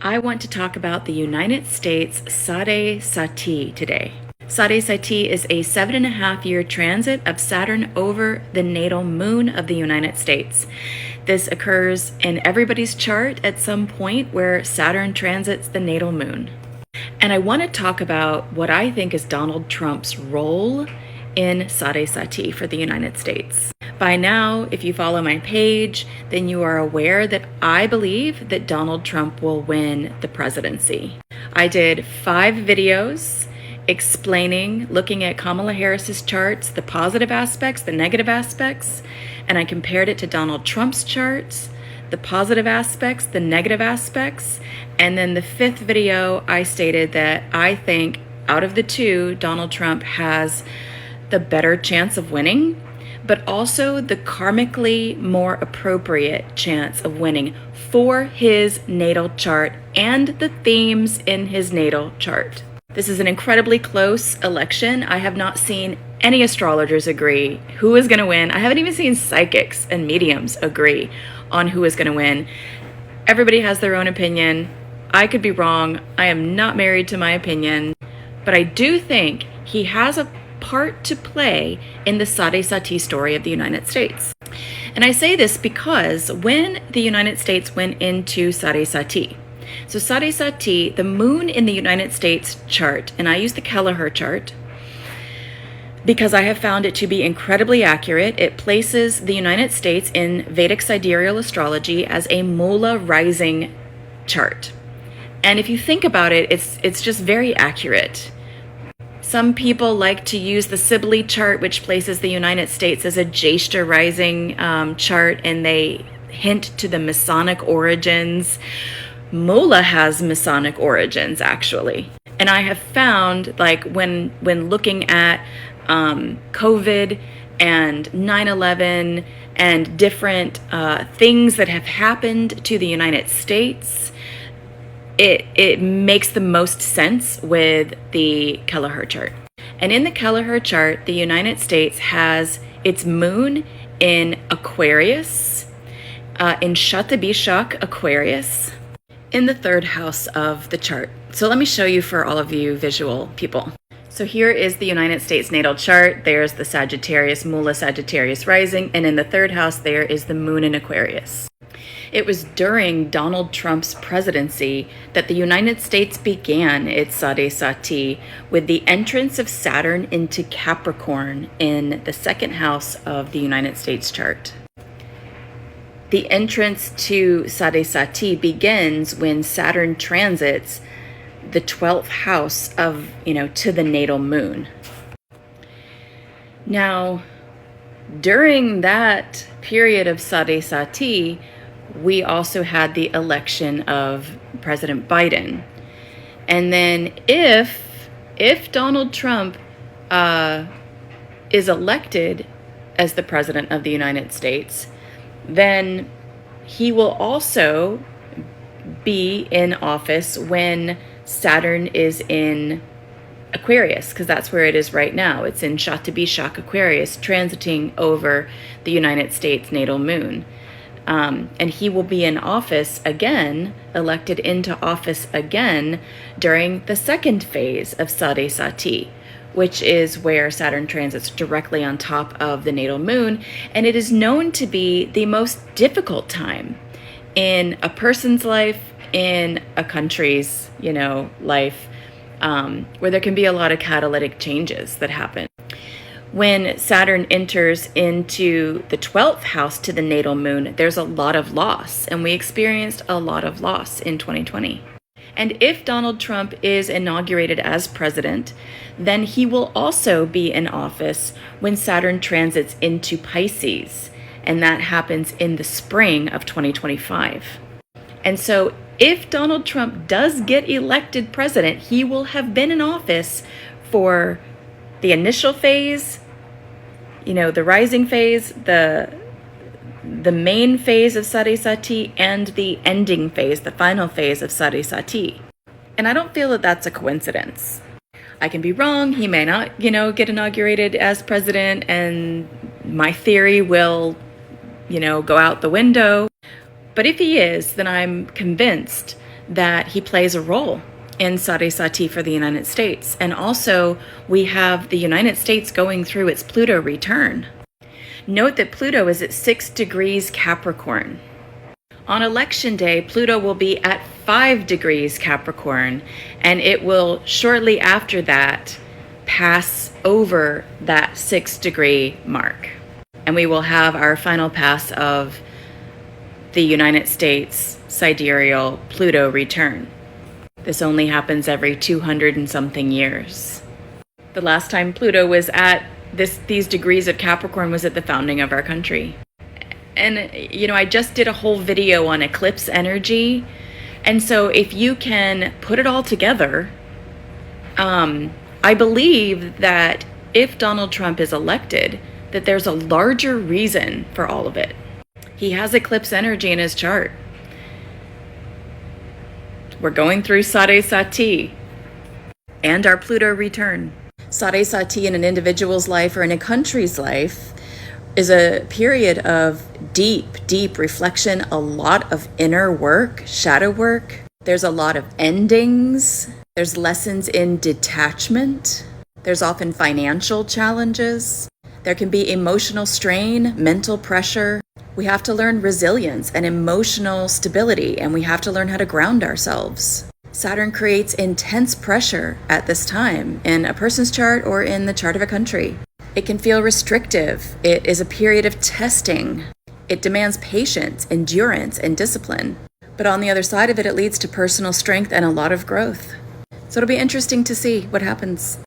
I want to talk about the United States Sade Sati today. Sade Sati is a 7.5-year transit of Saturn over the natal moon of the United States. This occurs in everybody's chart at some point where Saturn transits the natal moon. And I want to talk about what I think is Donald Trump's role in Sade Sati for the United States. By now, if you follow my page, then you are aware that I believe that Donald Trump will win the presidency. I did 5 videos explaining, looking at Kamala Harris's charts, the positive aspects, the negative aspects, and I compared it to Donald Trump's charts, the positive aspects, the negative aspects, and then the 5th video, I stated that I think out of the two, Donald Trump has the better chance of winning, but also the karmically more appropriate chance of winning for his natal chart and the themes in his natal chart. This is an incredibly close election. I have not seen any astrologers agree who is going to win. I haven't even seen psychics and mediums agree on who is going to win. Everybody has their own opinion. I could be wrong. I am not married to my opinion, but I do think he has a part to play in the Sade Sati story of the United States. And I say this because when the United States went into Sade Sati, so Sade Sati, the moon in the United States chart, and I use the Kelleher chart because I have found it to be incredibly accurate. It places the United States in Vedic sidereal astrology as a Mula rising chart. And if you think about it, it's just very accurate. Some people like to use the Sibley chart, which places the United States as a Jeshta rising chart, and they hint to the Masonic origins. Mula has Masonic origins, actually. And I have found, like, when looking at COVID and 9/11 and different things that have happened to the United States, it makes the most sense with the Kelleher chart. And in the Kelleher chart, the United States has its moon in Aquarius, in Shatabishak Aquarius, in the 3rd house of the chart. So let me show you for all of you visual people. So here is the United States natal chart. There's the Sagittarius, Mula Sagittarius rising, and in the 3rd house there is the moon in Aquarius. It was during Donald Trump's presidency that the United States began its Sade Sati with the entrance of Saturn into Capricorn in the 2nd house of the United States chart. The entrance to Sade Sati begins when Saturn transits the 12th house of, to the natal moon. Now, during that period of Sade Sati, we also had the election of President Biden. And then if Donald Trump is elected as the President of the United States, then he will also be in office when Saturn is in Aquarius, because that's where it is right now. It's in Shatabishak Aquarius, transiting over the United States natal moon. And he will be in office again, elected into office again during the 2nd phase of Sade Sati, which is where Saturn transits directly on top of the natal moon. And it is known to be the most difficult time in a person's life, in a country's, life, where there can be a lot of catalytic changes that happen. When Saturn enters into the 12th house to the natal moon, there's a lot of loss, and we experienced a lot of loss in 2020. And if Donald Trump is inaugurated as president, then he will also be in office when Saturn transits into Pisces, and that happens in the spring of 2025. And so if Donald Trump does get elected president, he will have been in office for the initial phase, the rising phase, the main phase of Sade Sati, and the ending phase, the final phase of Sade Sati. And I don't feel that that's a coincidence. I can be wrong. He may not, get inaugurated as president, and my theory will, go out the window. But if he is, then I'm convinced that he plays a role in Sade Sati for the United States. And also, we have the United States going through its Pluto return. Note that Pluto is at 6 degrees Capricorn. On election day, Pluto will be at 5 degrees Capricorn, and it will shortly after that pass over that 6-degree mark. And we will have our final pass of the United States sidereal Pluto return. This only happens every 200 and something years. The last time Pluto was at these degrees of Capricorn was at the founding of our country. And, I just did a whole video on eclipse energy. And so if you can put it all together, I believe that if Donald Trump is elected, that there's a larger reason for all of it. He has eclipse energy in his chart. We're going through Sade Sati and our Pluto return. Sade Sati in an individual's life or in a country's life is a period of deep reflection, a lot of inner work, shadow work. There's a lot of endings. There's lessons in detachment. There's often financial challenges. There can be emotional strain, mental pressure. We have to learn resilience and emotional stability, and we have to learn how to ground ourselves. Saturn creates intense pressure at this time in a person's chart or in the chart of a country. It can feel restrictive. It is a period of testing. It demands patience, endurance, and discipline. But on the other side of it, it leads to personal strength and a lot of growth. So it'll be interesting to see what happens.